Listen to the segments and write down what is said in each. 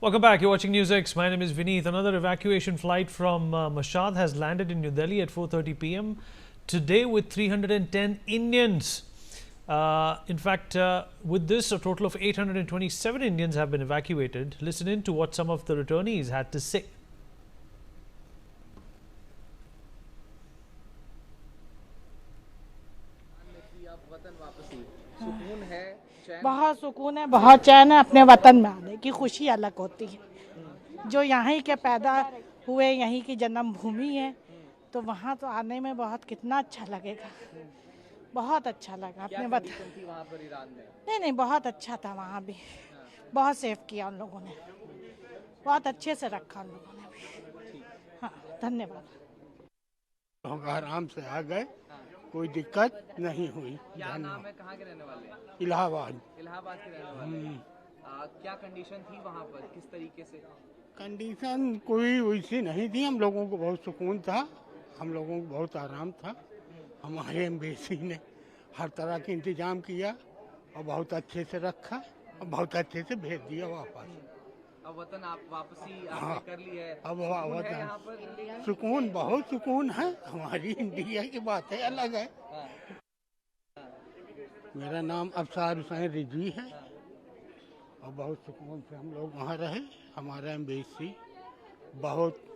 Welcome back. You're watching NewsX. My name is Vineet. Another evacuation flight from Mashhad has landed in New Delhi at 4:30 p.m. today with 310 Indians. In fact, with this, a total of 827 Indians have been evacuated. Listen in to what some of the returnees had to say. बहुत सुकून है, बहुत चैन है। अपने वतन में आने की खुशी अलग होती है। जो यहीं के पैदा हुए, यहीं की जन्मभूमि है, तो वहाँ तो आने में बहुत कितना अच्छा लगेगा। बहुत अच्छा लगा अपने वतन थी वहाँ पर ईरान में। नहीं, बहुत अच्छा था वहाँ भी। बहुत सेफ किया उन लोगों ने, बहुत अच्छे से रखा उन लोगों ने भी। हाँ, धन्यवाद। हम आराम से आ गए, कोई दिक्कत नहीं हुई। क्या नाम है, कहाँ के रहने वाले हैं? इलाहाबाद। इलाहाबाद के रहने वाले हैं। क्या कंडीशन थी वहाँ पर, किस तरीके से? कंडीशन कोई वैसी नहीं थी। हम लोगों को बहुत सुकून था, हम लोगों को बहुत आराम था। हमारे एम्बेसी ने हर तरह के इंतजाम किया और बहुत अच्छे से रखा और बहुत अच्छे से भेज दिया वापस। अब वतन आप वापसी आपने कर ली है। अब वतन यहाँ पर सुकून, बहुत सुकून है। हमारी इंडिया की बातें अलग है। मेरा नाम अफसार हुसैन रिजवी है और बहुत सुकून से हम लोग वहाँ रहे। हमारा एम्बेसी बहुत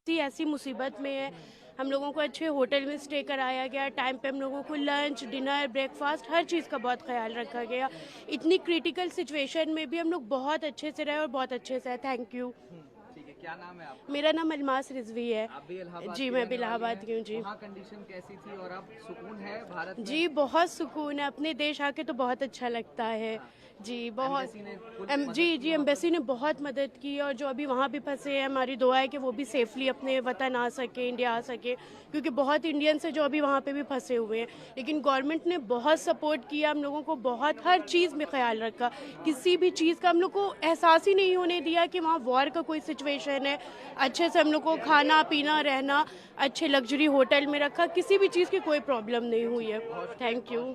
ऐसी मुसीबत में है। हम लोगों को अच्छे होटल में स्टे कराया गया, टाइम पे हम लोगों को लंच, डिनर, ब्रेकफास्ट, हर चीज़ का बहुत ख्याल रखा गया। इतनी क्रिटिकल सिचुएशन में भी हम लोग बहुत अच्छे से रहे और बहुत अच्छे से। Thank you. ठीक है, क्या नाम है आपका? मेरा नाम अलमास रिजवी है। आप भी इलाहाबाद जी, मैं भी इलाहाबाद की हूँ जी। वहाँ कंडीशन कैसी थी और अब सुकून है भारत में? जी, बहुत सुकून है। अपने देश आके तो बहुत अच्छा लगता है जी। बहुत जी, एम्बेसी ने बहुत मदद की और जो अभी वहाँ भी फंसे हैं, हमारी दुआ है कि वो भी सेफली अपने वतन आ सके, इंडिया आ सके, क्योंकि बहुत इंडियंस हैं जो अभी वहाँ पे भी फंसे हुए हैं। लेकिन गवर्नमेंट ने बहुत सपोर्ट किया हम लोगों को, बहुत हर चीज़ में ख्याल रखा। किसी भी चीज़ का हम लोग को एहसास ही नहीं होने दिया कि वहाँ वॉर का कोई सिचुएशन है। अच्छे से हम लोग को खाना पीना रहना, अच्छे लग्जरी होटल में रखा, किसी भी चीज़ की कोई प्रॉब्लम नहीं हुई है। Thank you.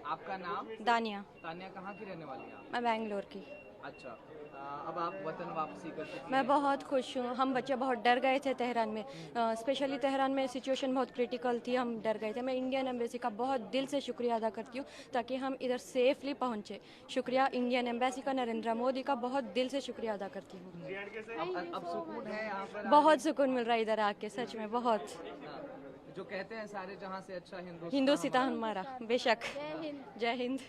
आपका नाम? दानिया। तानिया, कहाँ की रहने वाली हैं आप? मैं बेंगलोर की। अच्छा, अब आप वतन वापसी कर चुकी हैं? मैं बहुत खुश हूँ। हम बच्चे बहुत डर गए थे तेहरान में, स्पेशली तेहरान में सिचुएशन बहुत क्रिटिकल थी, हम डर गए थे। मैं इंडियन एम्बेसी का बहुत दिल से शुक्रिया अदा करती हूँ ताकि हम इधर सेफली पहुँचे। शुक्रिया इंडियन एम्बेसी का, नरेंद्र मोदी का बहुत दिल से शुक्रिया अदा करती हूँ। अब सुकून है यहाँ पर? बहुत सुकून मिल रहा है इधर आके, सच में बहुत। जो कहते हैं सारे जहाँ से अच्छा हिंदुस्तान हमारा, बेशक। जय Hind.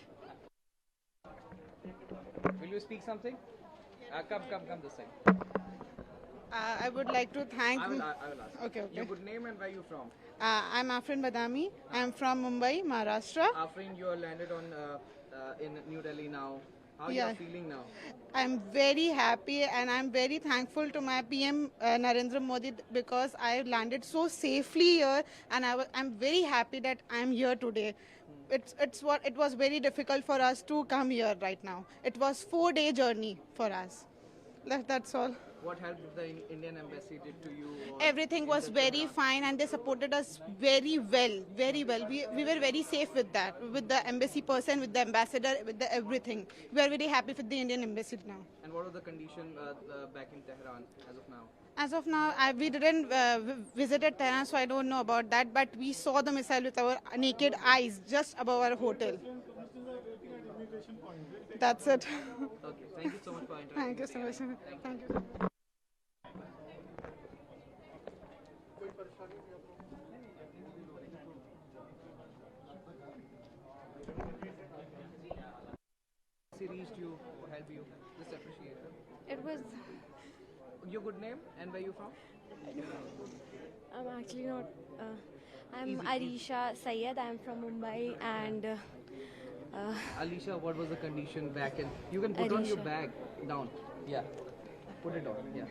Will you speak something? Come this side. I would like to thank. I will ask. Okay. Your good name and where you from? I'm Afrin Badami. I'm from Mumbai, Maharashtra. Afrin, you are landed on in New Delhi now. How you Yeah. are feeling now? I'm very happy and I'm very thankful to my PM Narendra Modi because I landed so safely here, and I'm very happy that I'm here today. It was very difficult for us to come here right now. It was 4-day journey for us. That's all. What help did the Indian embassy did to you? Everything was very fine and they supported us very well, very well. We were very safe with that, with the embassy person, with the ambassador, with the everything. We are very happy with the Indian embassy now. And what was the condition back in Tehran as of now? As of now, we didn't visited Tehran, so I don't know about that, but we saw the missile with our naked eyes just above our hotel. That's it. Okay, thank you so much for interacting. Thank you so much. Thank you. She reached you, help you. Just appreciate it. It was. Your good name and where you from? I'm actually not. I'm Arisha Sayed. I'm from Mumbai, and Alisha, what was the condition back in? You can put on your Alisha. bag down. Yeah, put it on. Yeah.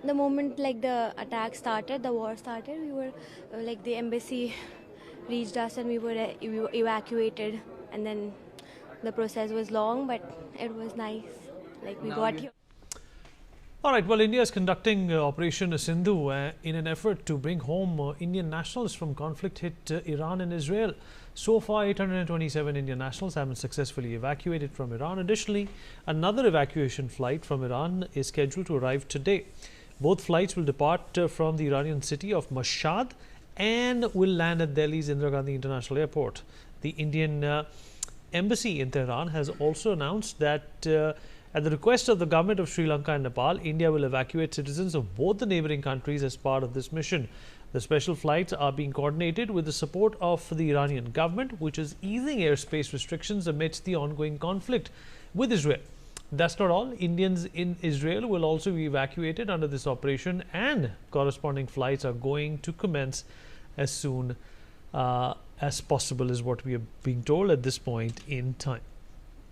the moment like the attack started, the war started, we were like the embassy reached us and we were evacuated, and then the process was long, but it was nice. Like we Now got you- here. All right, well, India is conducting Operation Sindhu in an effort to bring home Indian nationals from conflict-hit Iran and Israel. So far, 827 Indian nationals have been successfully evacuated from Iran. Additionally, another evacuation flight from Iran is scheduled to arrive today. Both flights will depart from the Iranian city of Mashhad and will land at Delhi's Indira Gandhi International Airport. The Indian embassy in Tehran has also announced that at the request of the government of Sri Lanka and Nepal, India will evacuate citizens of both the neighbouring countries as part of this mission. The special flights are being coordinated with the support of the Iranian government, which is easing airspace restrictions amidst the ongoing conflict with Israel. That's not all. Indians in Israel will also be evacuated under this operation, and corresponding flights are going to commence as soon as possible, is what we are being told at this point in time.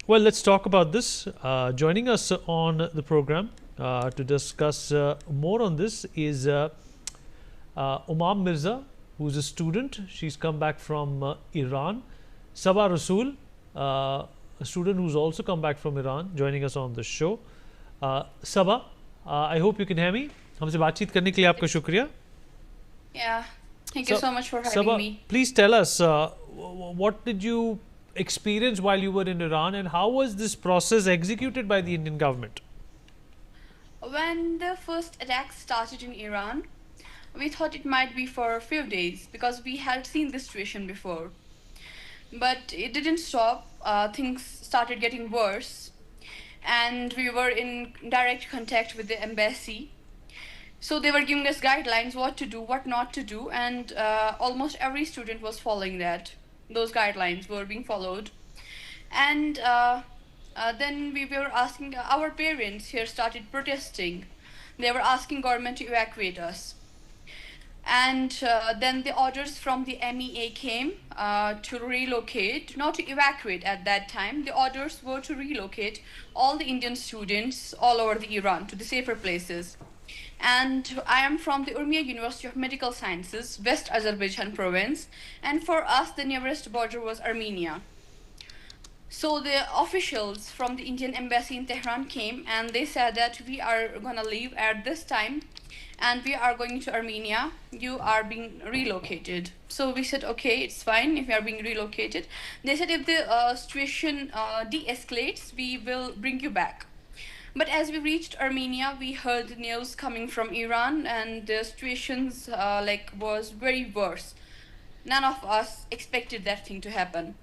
Well, let's talk about this. Joining us on the program to discuss more on this is Umam Mirza, who's a student. She's come back from Iran. Sabah Rasool, a student who's also come back from Iran, joining us on the show. Sabah, I hope you can hear me. हमसे बातचीत करने के लिए आपका शुक्रिया. Yeah, thank you so much for having Sabah, me. please tell us what did you experience while you were in Iran, and how was this process executed by the Indian government? When the first attack started in Iran, we thought it might be for a few days because we had seen this situation before. But it didn't stop. Things started getting worse, and we were in direct contact with the embassy. So they were giving us guidelines what to do, what not to do, and almost every student was following that. Those guidelines were being followed. And then we were asking, our parents here started protesting. They were asking government to evacuate us. And then the orders from the MEA came to relocate, not to evacuate at that time. The orders were to relocate all the Indian students all over the Iran to the safer places. And I am from the Urmia University of Medical Sciences, West Azerbaijan province. And for us, the nearest border was Armenia. So the officials from the Indian embassy in Tehran came and they said that we are going to leave at this time and we are going to Armenia. You are being relocated. So we said, okay, it's fine if we are being relocated. They said if the situation de-escalates, we will bring you back. But as we reached Armenia, we heard the news coming from Iran, and the situations was very worse. None of us expected that thing to happen.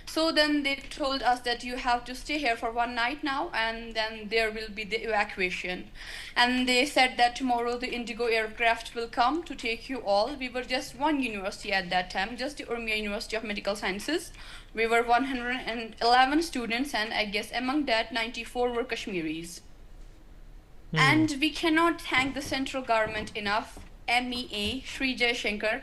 So then they told us that you have to stay here for one night now, and then there will be the evacuation. And they said that tomorrow the Indigo aircraft will come to take you all. We were just one university at that time, just the Urmia University of Medical Sciences. We were 111 students, and I guess among that 94 were Kashmiris. And we cannot thank the central government enough. MEA, Sri Jaishankar,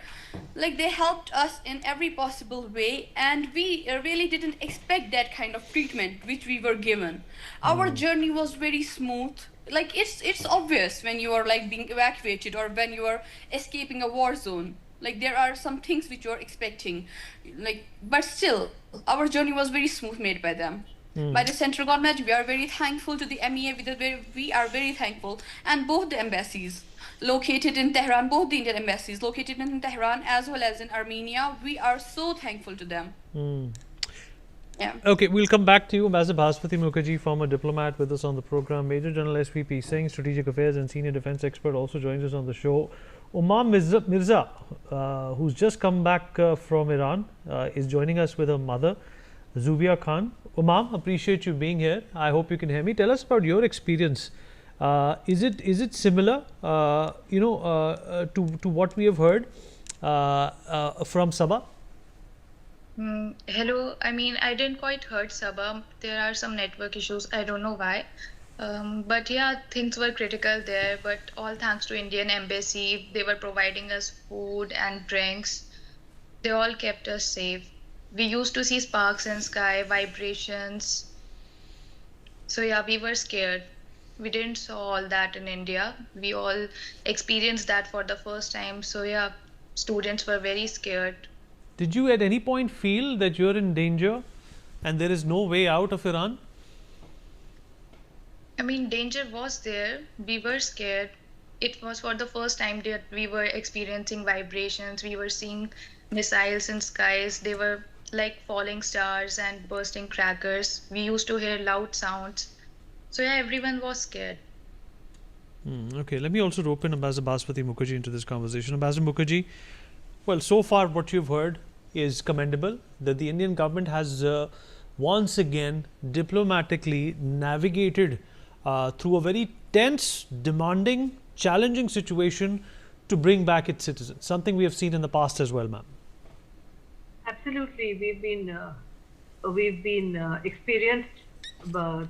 they helped us in every possible way, and we really didn't expect that kind of treatment which we were given. Our journey was very smooth. It's obvious when you are being evacuated or when you are escaping a war zone. There are some things which you are expecting, but still our journey was very smooth made by them. By the central government. We are very thankful to the MEA. We are very thankful, and both the embassies located in Tehran, both the Indian embassies located in Tehran as well as in Armenia, we are so thankful to them. Yeah. Okay, we'll come back to you. Ambassador Bhaspati Mukherjee, former diplomat, with us on the program. Major General SVP Singh, strategic affairs and senior defense expert, also joins us on the show. Umam Mirza, who's just come back from Iran, is joining us with her mother, Zubia Khan. Umam, appreciate you being here. I hope you can hear me. Tell us about your experience. Is it similar, to what we have heard from Sabah? Hello. I mean, I didn't quite heard Sabah. There are some network issues. I don't know why. But yeah, things were critical there. But all thanks to Indian embassy, they were providing us food and drinks. They all kept us safe. We used to see sparks in sky, vibrations. So yeah, we were scared. We didn't saw all that in India. We all experienced that for the first time. So yeah, students were very scared. Did you at any point feel that you're in danger and there is no way out of Iran? I mean, danger was there. We were scared. It was for the first time that we were experiencing vibrations. We were seeing missiles in skies. They were like falling stars and bursting crackers. We used to hear loud sounds. So yeah, everyone was scared. Okay, let me also rope in Ambassador Basmati Mukherjee into this conversation. Ambassador Mukherjee, well, so far what you've heard is commendable, that the Indian government has once again diplomatically navigated through a very tense, demanding, challenging situation to bring back its citizens, something we have seen in the past as well, ma'am. Absolutely, we've been experienced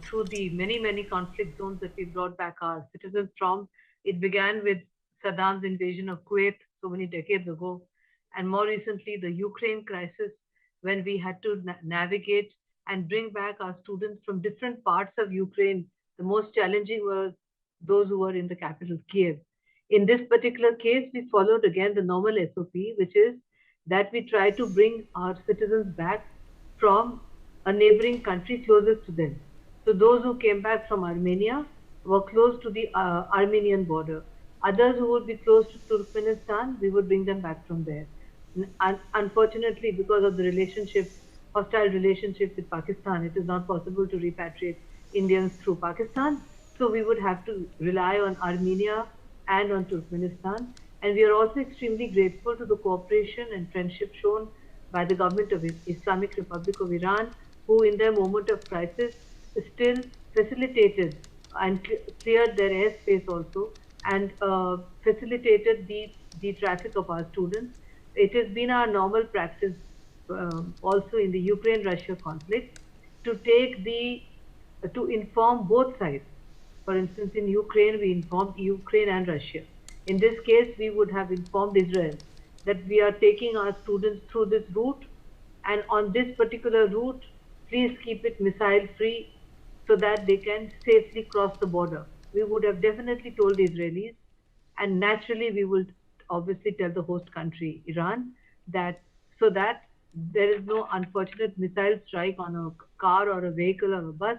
through the many conflict zones that we brought back our citizens from. It began with Saddam's invasion of Kuwait so many decades ago, and more recently the Ukraine crisis, when we had to navigate and bring back our students from different parts of Ukraine. The most challenging were those who were in the capital, Kiev. In this particular case, we followed again the normal SOP, which is that we try to bring our citizens back from a neighboring country closest to them. So those who came back from Armenia were close to the Armenian border. Others who would be close to Turkmenistan, we would bring them back from there. Unfortunately, because of the hostile relationship with Pakistan, it is not possible to repatriate Indians through Pakistan. So we would have to rely on Armenia and on Turkmenistan. And we are also extremely grateful to the cooperation and friendship shown by the government of Islamic Republic of Iran, who in their moment of crisis still facilitated and cleared their airspace also, and facilitated the traffic of our students. It has been our normal practice also in the Ukraine-Russia conflict to inform both sides. For instance, in Ukraine, we informed Ukraine and Russia. In this case, we would have informed Israel that we are taking our students through this route, and on this particular route, please keep it missile free so that they can safely cross the border. We would have definitely told the Israelis, and naturally we will obviously tell the host country, Iran, that so that there is no unfortunate missile strike on a car or a vehicle or a bus,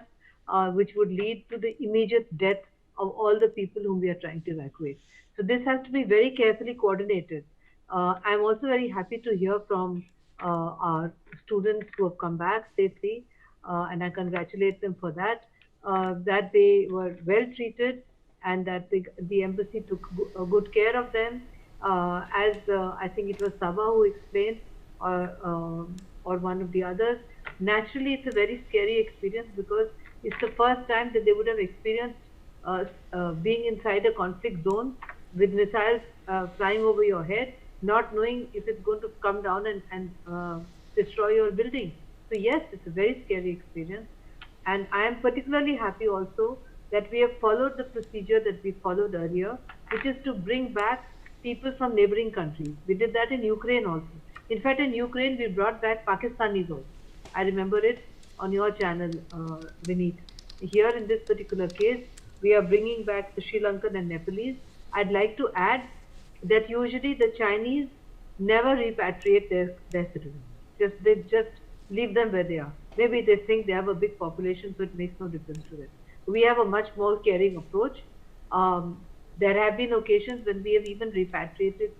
which would lead to the immediate death of all the people whom we are trying to evacuate. So this has to be very carefully coordinated. I'm also very happy to hear from our students who have come back safely, and I congratulate them for that, that they were well treated and that the embassy took good care of them. As I think it was Sabah who explained, or one of the others, naturally it's a very scary experience because it's the first time that they would have experienced being inside a conflict zone with missiles flying over your head, not knowing if it's going to come down and destroy your building. So yes, it's a very scary experience. And I am particularly happy also that we have followed the procedure that we followed earlier, which is to bring back people from neighboring countries. We did that in Ukraine also. In fact, in Ukraine, we brought back Pakistanis also. I remember it on your channel, Vineet. Here in this particular case, we are bringing back the Sri Lankan and Nepalese. I'd like to add that usually the Chinese never repatriate their citizens. They just leave them where they are. Maybe they think they have a big population, so it makes no difference to them. We have a much more caring approach. There have been occasions when we have even repatriated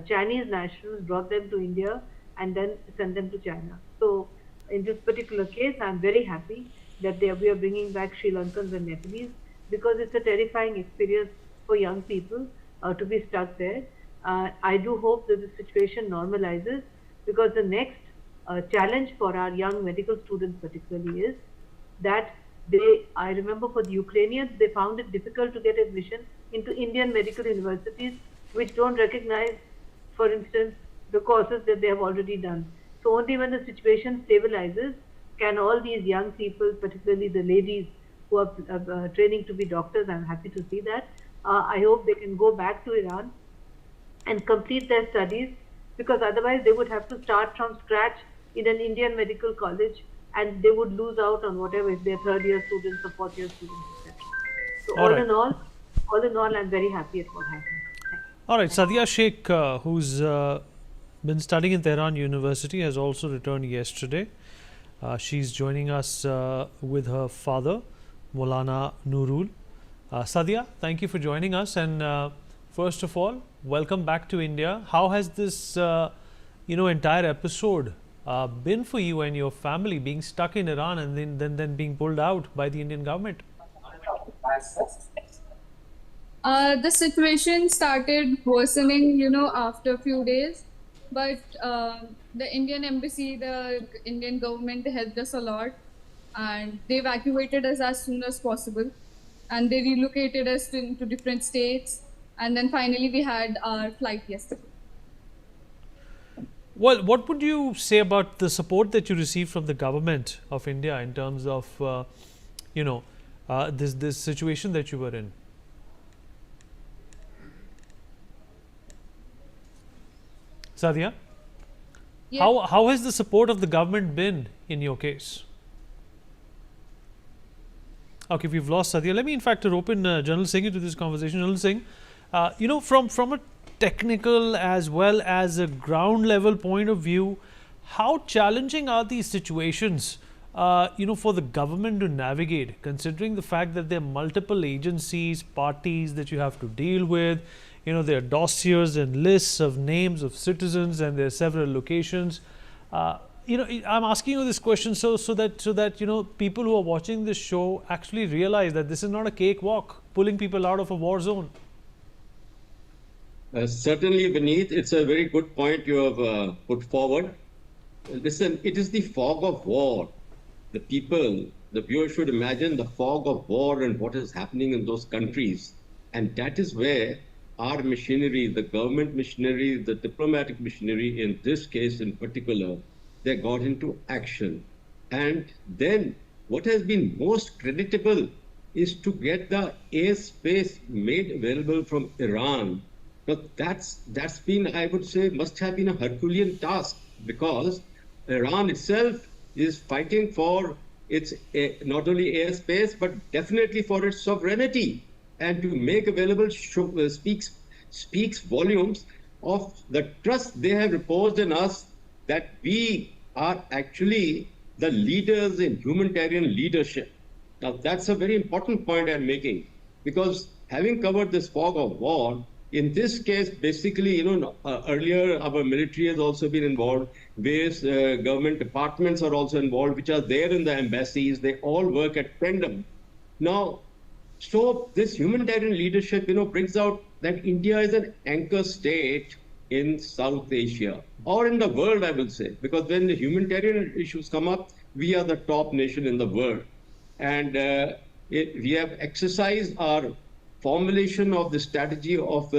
Chinese nationals, brought them to India, and then sent them to China. So in this particular case, I'm very happy that we are bringing back Sri Lankans and Nepalese, because it's a terrifying experience for young people to be stuck there. I do hope that the situation normalizes, because the next challenge for our young medical students particularly is that I remember for the Ukrainians, they found it difficult to get admission into Indian medical universities, which don't recognize, for instance, the courses that they have already done. So only when the situation stabilizes can all these young people, particularly the ladies who are training to be doctors, I'm happy to see that. I hope they can go back to Iran and complete their studies, because otherwise they would have to start from scratch in an Indian medical college, and they would lose out on whatever if they're third-year students or fourth-year students, etc. So all in all, I'm very happy at what happened. All right, Sadia Sheikh, who's been studying in Tehran University, has also returned yesterday. She's joining us with her father, Maulana Nurul. Sadia, thank you for joining us. And first of all, welcome back to India. How has this, entire episode been for you and your family, being stuck in Iran and then being pulled out by the Indian government? The situation started worsening, after a few days. But the Indian embassy, the Indian government, they helped us a lot. And they evacuated us as soon as possible. And they relocated us into different states. And then finally we had our flight yesterday. Well, what would you say about the support that you received from the government of India in terms of, this situation that you were in? Sadia, Yeah. how has the support of the government been in your case? Okay, we've lost Sadia. Let me, in fact, open General Singh into this conversation. General Singh, from a technical as well as a ground level point of view, how challenging are these situations, for the government to navigate, considering the fact that there are multiple agencies, parties that you have to deal with? There are dossiers and lists of names of citizens, and there are several locations. I'm asking you this question so that people who are watching this show actually realize that this is not a cakewalk, pulling people out of a war zone. Certainly, Vineet, it's a very good point you have put forward. Listen, it is the fog of war. The viewers should imagine the fog of war and what is happening in those countries. And that is where our machinery, the government machinery, the diplomatic machinery, in this case in particular, they got into action. And then what has been most creditable is to get the airspace made available from Iran. But that's been, I would say, must have been a Herculean task, because Iran itself is fighting for its not only airspace, but definitely for its sovereignty. And to make available speaks volumes of the trust they have reposed in us, that we are actually the leaders in humanitarian leadership. Now, that's a very important point I'm making, because having covered this fog of war, in this case, basically, earlier our military has also been involved. Various government departments are also involved, which are there in the embassies. They all work at tandem. Now, so this humanitarian leadership, brings out that India is an anchor state in South Asia, or in the world, I will say, because when the humanitarian issues come up, we are the top nation in the world. And we have exercised our formulation of the strategy of,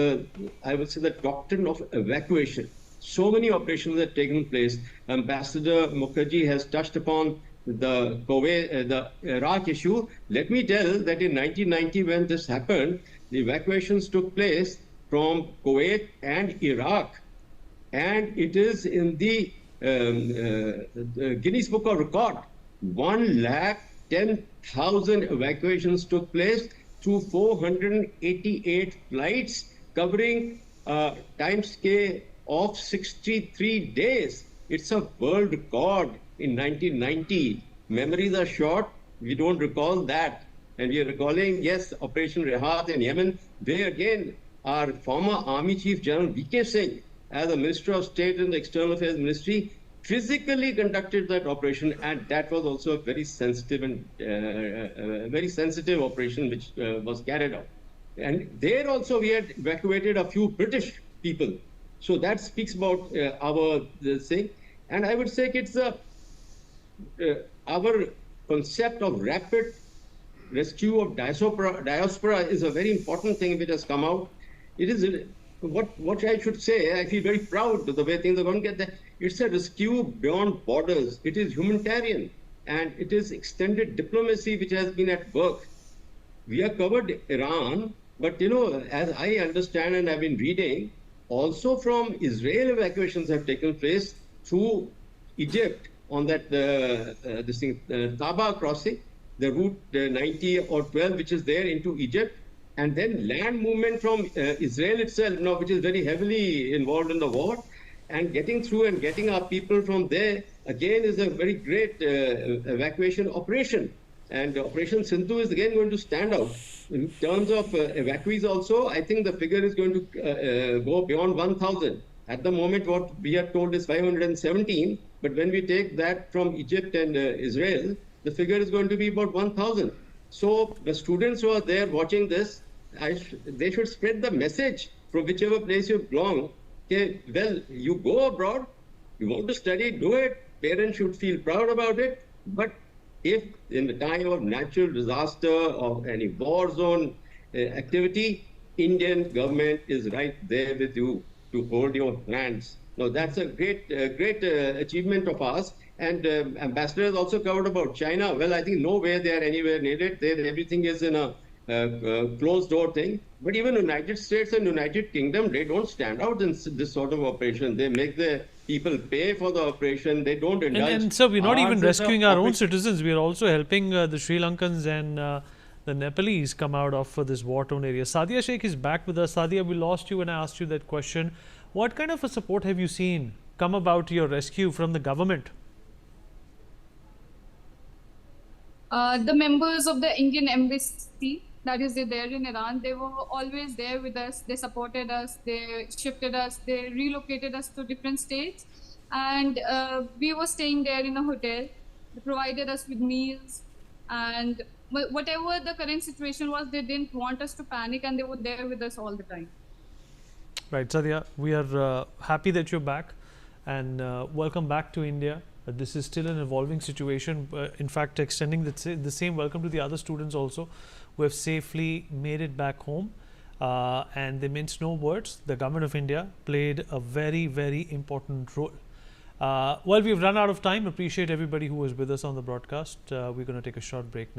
I would say, the doctrine of evacuation. So many operations have taken place. Ambassador Mukherjee has touched upon the Kuwait, the Iraq issue. Let me tell that in 1990, when this happened, the evacuations took place from Kuwait and Iraq, and it is in the Guinness Book of Record. 110,000 evacuations took place through 488 flights, covering a time scale of 63 days. It's a world record. In 1990, memories are short, we don't recall that. And we are recalling, yes, Operation Rehat in Yemen. There again, our former Army Chief General V.K. Singh, as a Minister of State in the External Affairs Ministry, physically conducted that operation, and that was also a very sensitive operation which was carried out. And there also we had evacuated a few British people. So that speaks about our thing. And I would say it's our concept of rapid rescue of diaspora is a very important thing which has come out. It is what I should say. I feel very proud of the way things are going to get there. It's a rescue beyond borders. It is humanitarian, and it is extended diplomacy which has been at work. We have covered Iran, but as I understand and I've been reading, also from Israel evacuations have taken place through Egypt on that Taba crossing, the route 90 or 12, which is there into Egypt, and then land movement from Israel itself, which is very heavily involved in the war, and getting through and getting our people from there, again, is a very great evacuation operation. And Operation Sindhu is again going to stand out. In terms of evacuees also, I think the figure is going to go beyond 1,000. At the moment, what we are told is 517, but when we take that from Egypt and Israel, the figure is going to be about 1,000. So the students who are there watching this, they should spread the message from whichever place you belong. Okay, well, you go abroad, you want to study, do it. Parents should feel proud about it. But if in the time of natural disaster or any war zone activity, Indian government is right there with you to hold your hands. Now that's a great achievement of ours. And Ambassador has also covered about China. Well, I think nowhere they are anywhere near it. Everything is in a closed door thing. But even United States and United Kingdom, they don't stand out in this sort of operation. They make the people pay for the operation. They don't indulge. And so we're not even rescuing our own citizens. We are also helping the Sri Lankans and the Nepalese come out of this war-torn area. Sadia Sheikh is back with us. Sadia, we lost you when I asked you that question. What kind of a support have you seen come about your rescue from the government? The members of the Indian embassy, that is there in Iran, they were always there with us. They supported us, they shifted us, they relocated us to different states. And we were staying there in a hotel. They provided us with meals. And whatever the current situation was, they didn't want us to panic, and they were there with us all the time. Right, Sadia, we are happy that you're back, and welcome back to India. This is still an evolving situation. In fact, extending the same welcome to the other students also who have safely made it back home. And they minced no words. The government of India played a very, very important role. Well, we've run out of time. Appreciate everybody who was with us on the broadcast. We're going to take a short break now.